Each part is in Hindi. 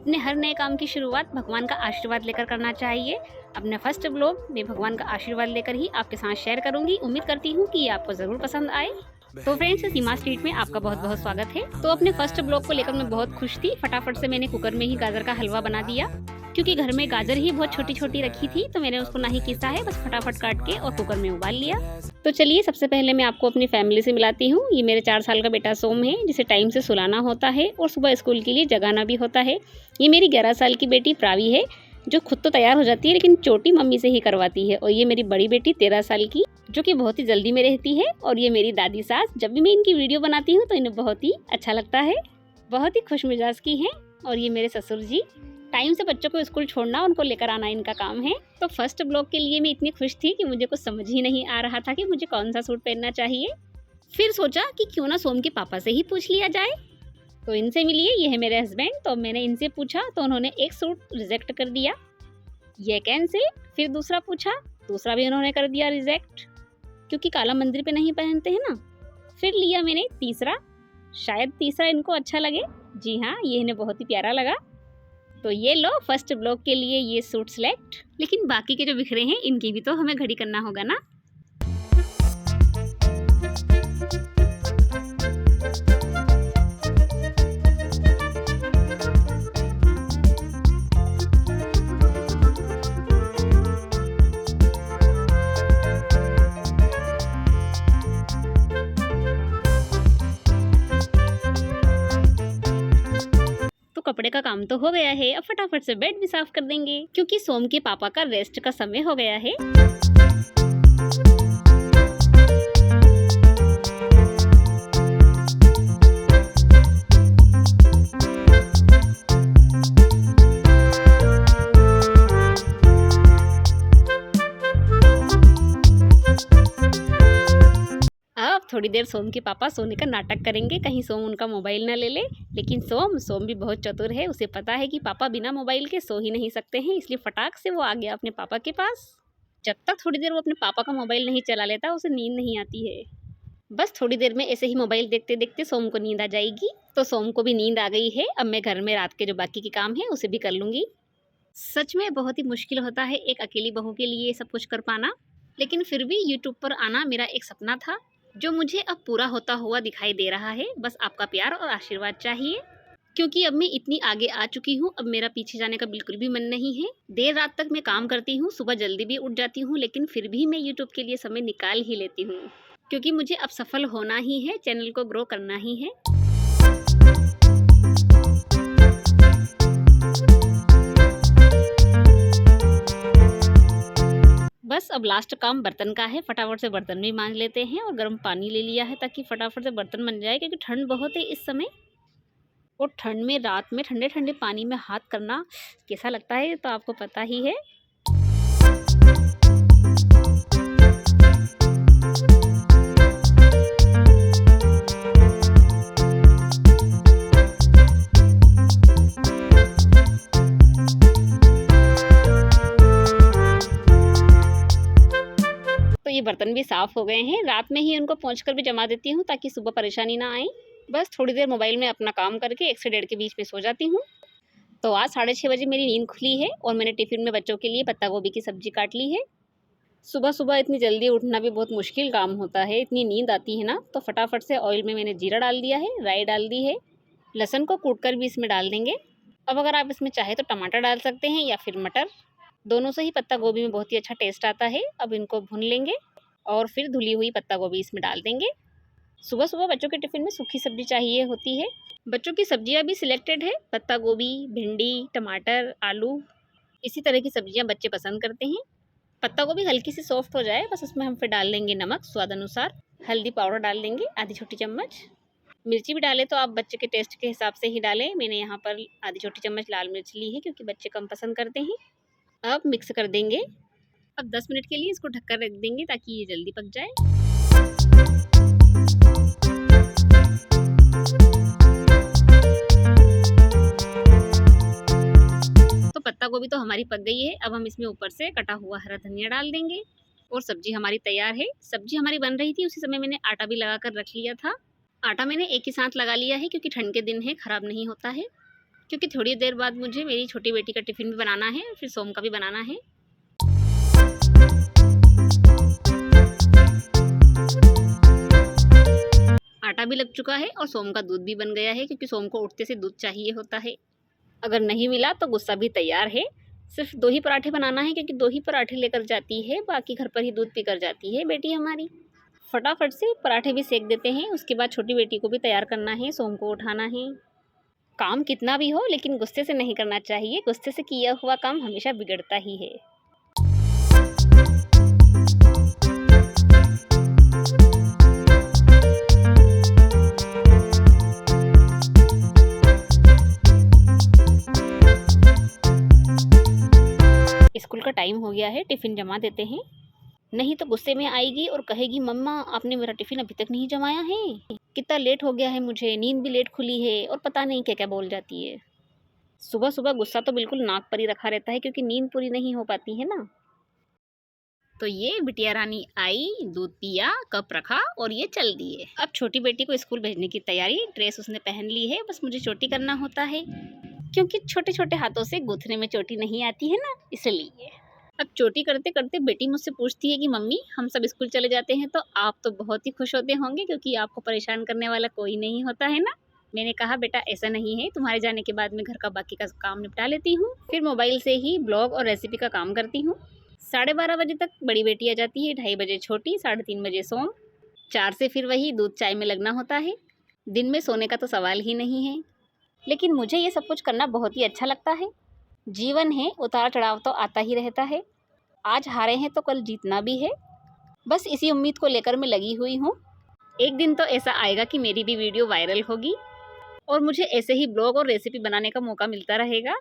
अपने हर नए काम की शुरुआत भगवान का आशीर्वाद लेकर करना चाहिए। अपने फर्स्ट ब्लॉग में भगवान का आशीर्वाद लेकर ही आपके साथ शेयर करूंगी। उम्मीद करती हूँ कि ये आपको ज़रूर पसंद आए। तो फ्रेंड्स, सीमा स्ट्रीट में आपका बहुत बहुत स्वागत है। तो अपने फर्स्ट ब्लॉग को लेकर मैं बहुत खुश थी। फटाफट से मैंने कुकर में ही गाजर का हलवा बना दिया, क्योंकि घर में गाजर ही बहुत छोटी छोटी रखी थी, तो मैंने उसको ना ही किसा है, बस फटाफट काट के और कुकर में उबाल लिया। तो चलिए, सबसे पहले मैं आपको अपनी फैमिली से मिलाती हूँ। ये मेरे 4 साल का बेटा सोम है, जिसे टाइम से सुलाना होता है और सुबह स्कूल के लिए जगाना भी होता है। ये मेरी 11 साल की बेटी प्रावी है, जो खुद तो तैयार हो जाती है लेकिन चोटी मम्मी से ही करवाती है। और ये मेरी बड़ी बेटी 13 साल की, जो कि बहुत ही जल्दी में रहती है। और ये मेरी दादी सास, जब भी मैं इनकी वीडियो बनाती हूँ तो इन्हें बहुत ही अच्छा लगता है, बहुत ही खुश मिजाज की हैं। और ये मेरे ससुर जी, टाइम से बच्चों को स्कूल छोड़ना, उनको लेकर आना इनका काम है। तो फर्स्ट ब्लॉग के लिए मैं इतनी खुश थी कि मुझे कुछ समझ ही नहीं आ रहा था कि मुझे कौन सा सूट पहनना चाहिए। फिर सोचा कि क्यों ना सोम के पापा से ही पूछ लिया जाए। तो इनसे मिलिए, ये है मेरे हस्बैंड। तो मैंने इनसे पूछा तो उन्होंने एक सूट रिजेक्ट कर दिया, ये कैंसिल। फिर दूसरा पूछा, दूसरा भी उन्होंने कर दिया रिजेक्ट, क्योंकि काला मंदिर पे नहीं पहनते हैं ना। फिर लिया मैंने तीसरा, शायद तीसरा इनको अच्छा लगे। जी हाँ, ये इन्हें बहुत ही प्यारा लगा। तो ये लो, फर्स्ट ब्लॉग के लिए ये सूट सिलेक्ट। लेकिन बाकी के जो बिखरे हैं, इनकी भी तो हमें घड़ी करना होगा ना। कपड़े का काम तो हो गया है, अब फटाफट से बेड भी साफ कर देंगे, क्योंकि सोम के पापा का रेस्ट का समय हो गया है। अब थोड़ी देर सोम के पापा सोने का नाटक करेंगे, कहीं सोम उनका मोबाइल ना ले ले। लेकिन सोम भी बहुत चतुर है, उसे पता है कि पापा बिना मोबाइल के सो ही नहीं सकते हैं, इसलिए फटाक से वो आ गया अपने पापा के पास। जब तक थोड़ी देर वो अपने पापा का मोबाइल नहीं चला लेता, उसे नींद नहीं आती है। बस थोड़ी देर में ऐसे ही मोबाइल देखते देखते सोम को नींद आ जाएगी। तो सोम को भी नींद आ गई है। अब मैं घर में रात के जो बाकी के काम है उसे भी कर लूँगी। सच में बहुत ही मुश्किल होता है एक अकेली बहू के लिए सब कुछ कर पाना, लेकिन फिर भी यूट्यूब पर आना मेरा एक सपना था, जो मुझे अब पूरा होता हुआ दिखाई दे रहा है। बस आपका प्यार और आशीर्वाद चाहिए, क्योंकि अब मैं इतनी आगे आ चुकी हूँ। अब मेरा पीछे जाने का बिल्कुल भी मन नहीं है। देर रात तक मैं काम करती हूँ, सुबह जल्दी भी उठ जाती हूँ, लेकिन फिर भी मैं यूट्यूब के लिए समय निकाल ही लेती हूँ, क्योंकि मुझे अब सफल होना ही है, चैनल को ग्रो करना ही है। बस अब लास्ट काम बर्तन का है, फटाफट से बर्तन भी मांज लेते हैं। और गर्म पानी ले लिया है ताकि फटाफट से बर्तन बन जाए, क्योंकि ठंड बहुत है इस समय। और ठंड में रात में ठंडे ठंडे पानी में हाथ करना कैसा लगता है तो आपको पता ही है। तो ये बर्तन भी साफ हो गए हैं। रात में ही उनको पोंछ कर भी जमा देती हूँ, ताकि सुबह परेशानी ना आए। बस थोड़ी देर मोबाइल में अपना काम करके 1 से 1:30 के बीच में सो जाती हूँ। तो आज 6:30 बजे मेरी नींद खुली है, और मैंने टिफिन में बच्चों के लिए पत्ता गोभी की सब्जी काट ली है। सुबह सुबह इतनी जल्दी उठना भी बहुत मुश्किल काम होता है, इतनी नींद आती है ना। तो फटाफट से ऑयल में मैंने जीरा डाल दिया है, राई डाल दी है, लहसुन को कूट कर भी इसमें डाल देंगे। अब अगर आप इसमें चाहे तो टमाटर डाल सकते हैं या फिर मटर, दोनों से ही पत्ता गोभी में बहुत ही अच्छा टेस्ट आता है। अब इनको भून लेंगे और फिर धुली हुई पत्ता गोभी इसमें डाल देंगे। सुबह सुबह बच्चों के टिफ़िन में सूखी सब्जी चाहिए होती है। बच्चों की सब्जियां भी सिलेक्टेड है, पत्ता गोभी, भिंडी, टमाटर, आलू, इसी तरह की सब्जियां बच्चे पसंद करते हैं। पत्ता गोभी हल्की सी सॉफ्ट हो जाए, बस उसमें हम फिर डाल देंगे नमक स्वाद अनुसार, हल्दी पाउडर डाल देंगे आधी छोटी चम्मच, मिर्ची भी डालें तो आप बच्चे के टेस्ट के हिसाब से ही डालें। मैंने यहाँ पर आधी छोटी चम्मच लाल मिर्च ली है, क्योंकि बच्चे कम पसंद करते हैं। अब मिक्स कर देंगे। अब 10 मिनट के लिए इसको ढककर रख देंगे, ताकि ये जल्दी पक जाए। तो पत्ता गोभी तो हमारी पक गई है। अब हम इसमें ऊपर से कटा हुआ हरा धनिया डाल देंगे, और सब्जी हमारी तैयार है। सब्जी हमारी बन रही थी, उसी समय मैंने आटा भी लगा कर रख लिया था। आटा मैंने एक ही साथ लगा लिया है, क्योंकि ठंड के दिन है, ख़राब नहीं होता है। क्योंकि थोड़ी देर बाद मुझे मेरी छोटी बेटी का टिफ़िन भी बनाना है, फिर सोम का भी बनाना है। आटा भी लग चुका है और सोम का दूध भी बन गया है, क्योंकि सोम को उठते से दूध चाहिए होता है। अगर नहीं मिला तो गुस्सा भी तैयार है। सिर्फ 2 ही पराठे बनाना है, क्योंकि 2 ही पराठे लेकर जाती है, बाकी घर पर ही दूध पीकर जाती है बेटी हमारी। फटाफट से पराठे भी सेक देते हैं, उसके बाद छोटी बेटी को भी तैयार करना है, सोम को उठाना है। काम कितना भी हो लेकिन गुस्से से नहीं करना चाहिए, गुस्से से किया हुआ काम हमेशा बिगड़ता ही है। स्कूल का टाइम हो गया है, टिफ़िन जमा देते हैं, नहीं तो गुस्से में आएगी और कहेगी मम्मा आपने मेरा टिफ़िन अभी तक नहीं जमाया है, कितना लेट हो गया है, मुझे नींद भी लेट खुली है और पता नहीं क्या क्या बोल जाती है। सुबह सुबह गुस्सा तो बिल्कुल नाक पर ही रखा रहता है, क्योंकि नींद पूरी नहीं हो पाती है ना। तो ये बिटिया रानी आई, दूध पिया, कप रखा और ये चल दिए। अब छोटी बेटी को स्कूल भेजने की तैयारी, ड्रेस उसने पहन ली है, बस मुझे चोटी करना होता है, क्योंकि छोटे छोटे हाथों से गूंथने में चोटी नहीं आती है ना, इसलिए। अब चोटी करते करते बेटी मुझसे पूछती है कि मम्मी हम सब स्कूल चले जाते हैं तो आप तो बहुत ही खुश होते होंगे, क्योंकि आपको परेशान करने वाला कोई नहीं होता है ना। मैंने कहा बेटा ऐसा नहीं है, तुम्हारे जाने के बाद मैं घर का बाकी का काम निपटा लेती हूँ, फिर मोबाइल से ही ब्लॉग और रेसिपी का काम करती हूँ। 12:30 बजे तक बड़ी बेटी आ जाती है, 2:30 बजे छोटी, 3:30 बजे सोम, 4 से फिर वही दूध चाय में लगना होता है। दिन में सोने का तो सवाल ही नहीं है, लेकिन मुझे ये सब कुछ करना बहुत ही अच्छा लगता है। जीवन है, उतार चढ़ाव तो आता ही रहता है, आज हारे हैं तो कल जीतना भी है, बस इसी उम्मीद को लेकर मैं लगी हुई हूँ। एक दिन तो ऐसा आएगा कि मेरी भी वीडियो वायरल होगी और मुझे ऐसे ही ब्लॉग और रेसिपी बनाने का मौका मिलता रहेगा।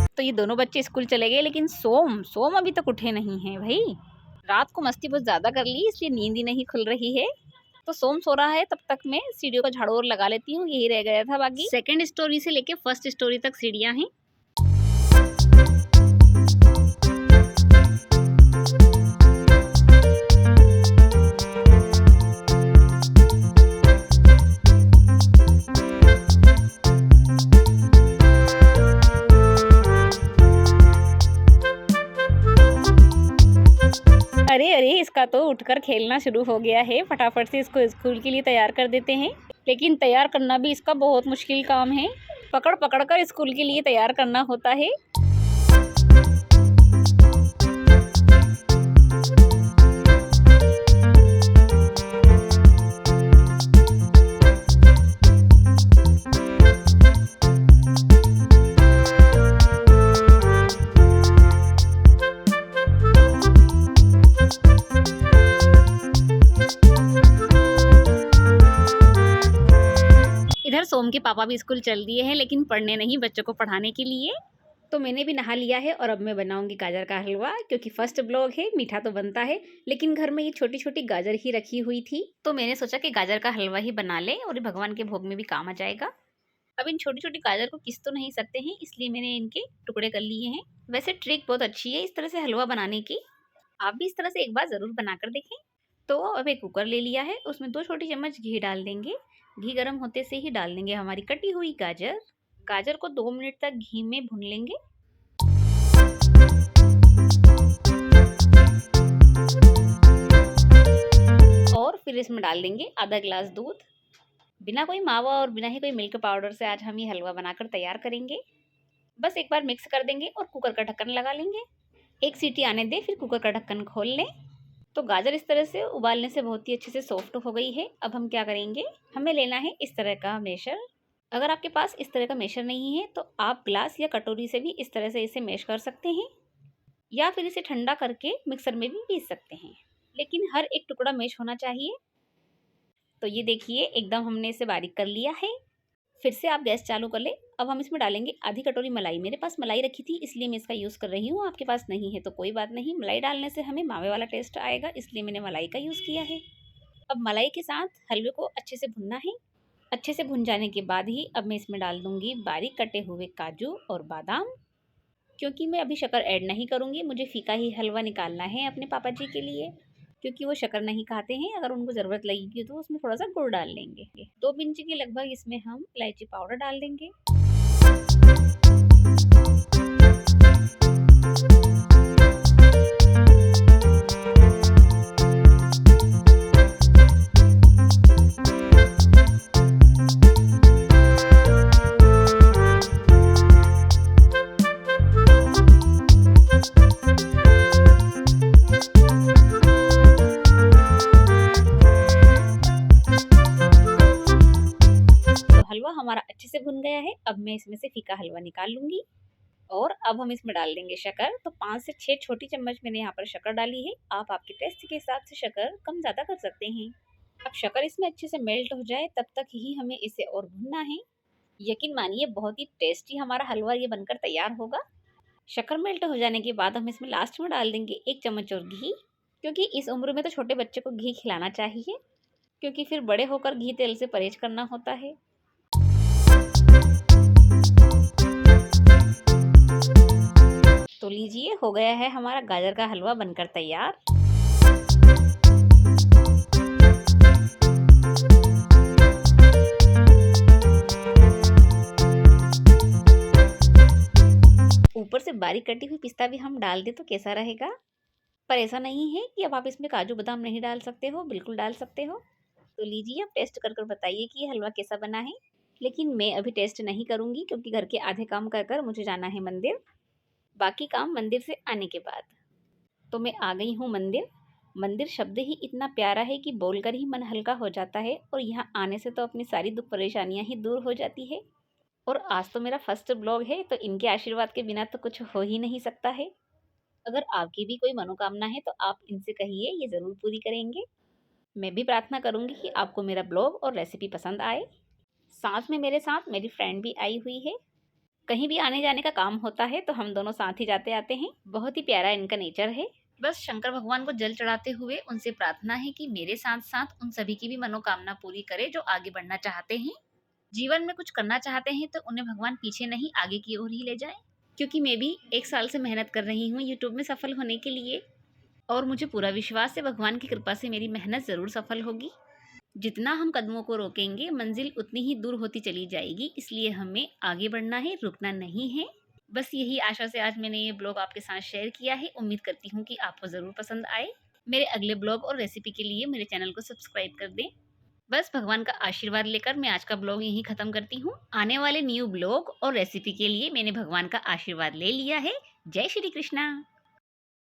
तो ये दोनों बच्चे स्कूल चले गए, लेकिन सोम अभी तक उठे नहीं हैं भाई। रात को मस्ती बहुत ज़्यादा कर ली, इसलिए नींद ही नहीं खुल रही है। तो सोम सो रहा है, तब तक मैं सीढ़ियों का झाड़ू और लगा लेती हूँ, यही रह गया था बाकी। सेकंड स्टोरी से लेके फर्स्ट स्टोरी तक सीढ़ियाँ हैं। अरे अरे इसका तो उठकर खेलना शुरू हो गया है, फटाफट से इसको स्कूल के लिए तैयार कर देते हैं। लेकिन तैयार करना भी इसका बहुत मुश्किल काम है, पकड़ पकड़ कर स्कूल के लिए तैयार करना होता है। इधर सोम के पापा भी स्कूल चल दिए हैं, लेकिन पढ़ने नहीं, बच्चों को पढ़ाने के लिए। तो मैंने भी नहा लिया है और अब मैं बनाऊंगी गाजर का हलवा, क्योंकि फर्स्ट ब्लॉग है, मीठा तो बनता है, लेकिन घर में ये छोटी छोटी गाजर ही रखी हुई थी, तो मैंने सोचा कि गाजर का हलवा ही बना ले और भगवान के भोग में भी काम आ जाएगा। अब इन छोटी छोटी गाजर को किस तो नहीं सकते हैं, इसलिए मैंने इनके टुकड़े कर लिए हैं। वैसे ट्रिक बहुत अच्छी है इस तरह से हलवा बनाने की, आप भी इस तरह से एक बार ज़रूर बनाकर देखें। तो अब एक कुकर ले लिया है, उसमें 2 छोटी चम्मच घी डाल देंगे। घी गर्म होते से ही डाल देंगे हमारी कटी हुई गाजर। गाजर को 2 मिनट तक घी में भून लेंगे। और फिर इसमें डाल देंगे आधा गिलास दूध। बिना कोई मावा और बिना ही कोई मिल्क पाउडर से आज हम ये हलवा बनाकर तैयार करेंगे। बस एक बार मिक्स कर देंगे और कुकर का ढक्कन लगा लेंगे। 1 सीटी आने दें, फिर कुकर का ढक्कन खोल लें। तो गाजर इस तरह से उबालने से बहुत ही अच्छे से सॉफ्ट हो गई है। अब हम क्या करेंगे, हमें लेना है इस तरह का मेशर। अगर आपके पास इस तरह का मेशर नहीं है तो आप ग्लास या कटोरी से भी इस तरह से इसे मैश कर सकते हैं, या फिर इसे ठंडा करके मिक्सर में भी पीस सकते हैं, लेकिन हर एक टुकड़ा मैश होना चाहिए। तो ये देखिए एकदम हमने इसे बारीक कर लिया है। फिर से आप गैस चालू कर लें। अब हम इसमें डालेंगे आधी कटोरी मलाई। मेरे पास मलाई रखी थी इसलिए मैं इसका यूज़ कर रही हूँ, आपके पास नहीं है तो कोई बात नहीं। मलाई डालने से हमें मावे वाला टेस्ट आएगा, इसलिए मैंने मलाई का यूज़ किया है। अब मलाई के साथ हलवे को अच्छे से भुनना है। अच्छे से भुन जाने के बाद ही अब मैं इसमें डाल दूंगी बारीक कटे हुए काजू और बादाम। क्योंकि मैं अभी शक्कर ऐड नहीं करूंगी, मुझे फीका ही हलवा निकालना है अपने पापा जी के लिए, क्योंकि वो शक्कर नहीं खाते हैं। अगर उनको ज़रूरत लगेगी तो उसमें थोड़ा सा गुड़ डाल लेंगे। 2 पिंच के लगभग इसमें हम इलायची पाउडर डाल देंगे। हलवा हमारा अच्छे से भुन गया है। अब मैं इसमें से फीका हलवा निकाल लूंगी और अब हम इसमें डाल देंगे शक्कर। तो 5 से 6 छोटी चम्मच मैंने यहाँ पर शक्कर डाली है। आप आपके टेस्ट के हिसाब से शक्कर कम ज़्यादा कर सकते हैं। अब शक्कर इसमें अच्छे से मेल्ट हो जाए तब तक ही हमें इसे और भुनना है। यकीन मानिए बहुत ही टेस्टी हमारा हलवा ये बनकर तैयार होगा। शक्कर मेल्ट हो जाने के बाद हम इसमें लास्ट में डाल देंगे 1 चम्मच और घी, क्योंकि इस उम्र में तो छोटे बच्चे को घी खिलाना चाहिए, क्योंकि फिर बड़े होकर घी तेल से परहेज करना होता है। तो लीजिए, हो गया है हमारा गाजर का हलवा बनकर तैयार। ऊपर से बारीक कटी हुई पिस्ता भी हम डाल दें तो कैसा रहेगा। पर ऐसा नहीं है कि अब आप इसमें काजू बादाम नहीं डाल सकते हो, बिल्कुल डाल सकते हो। तो लीजिए, अब टेस्ट कर कर बताइए कि ये हलवा कैसा बना है। लेकिन मैं अभी टेस्ट नहीं करूँगी, क्योंकि घर के आधे काम कर कर मुझे जाना है मंदिर। बाकी काम मंदिर से आने के बाद। तो मैं आ गई हूँ मंदिर। मंदिर शब्द ही इतना प्यारा है कि बोलकर ही मन हल्का हो जाता है, और यहाँ आने से तो अपनी सारी दुख परेशानियाँ ही दूर हो जाती है। और आज तो मेरा फर्स्ट ब्लॉग है, तो इनके आशीर्वाद के बिना तो कुछ हो ही नहीं सकता है। अगर आपकी भी कोई मनोकामना है तो आप इनसे कहिए, ये ज़रूर पूरी करेंगे। मैं भी प्रार्थना करूँगी कि आपको मेरा ब्लॉग और रेसिपी पसंद आए। साथ में मेरे साथ मेरी फ्रेंड भी आई हुई है। कहीं भी आने जाने का काम होता है तो हम दोनों साथ ही जाते आते हैं। बहुत ही प्यारा इनका नेचर है। बस शंकर भगवान को जल चढ़ाते हुए उनसे प्रार्थना है कि मेरे साथ साथ उन सभी की भी मनोकामना पूरी करे जो आगे बढ़ना चाहते हैं, जीवन में कुछ करना चाहते हैं। तो उन्हें भगवान पीछे नहीं आगे की ओर ही ले जाए। क्योंकि मैं भी 1 साल से मेहनत कर रही हूँ यूट्यूब में सफल होने के लिए, और मुझे पूरा विश्वास है भगवान की कृपा से मेरी मेहनत ज़रूर सफल होगी। जितना हम कदमों को रोकेंगे मंजिल उतनी ही दूर होती चली जाएगी, इसलिए हमें आगे बढ़ना है, रुकना नहीं है। बस यही आशा से आज मैंने ये ब्लॉग आपके साथ शेयर किया है। उम्मीद करती हूँ कि आपको ज़रूर पसंद आए। मेरे अगले ब्लॉग और रेसिपी के लिए मेरे चैनल को सब्सक्राइब कर दें। बस भगवान का आशीर्वाद लेकर मैं आज का ब्लॉग यहीं ख़त्म करती हूँ। आने वाले न्यू ब्लॉग और रेसिपी के लिए मैंने भगवान का आशीर्वाद ले लिया है। जय श्री कृष्णा।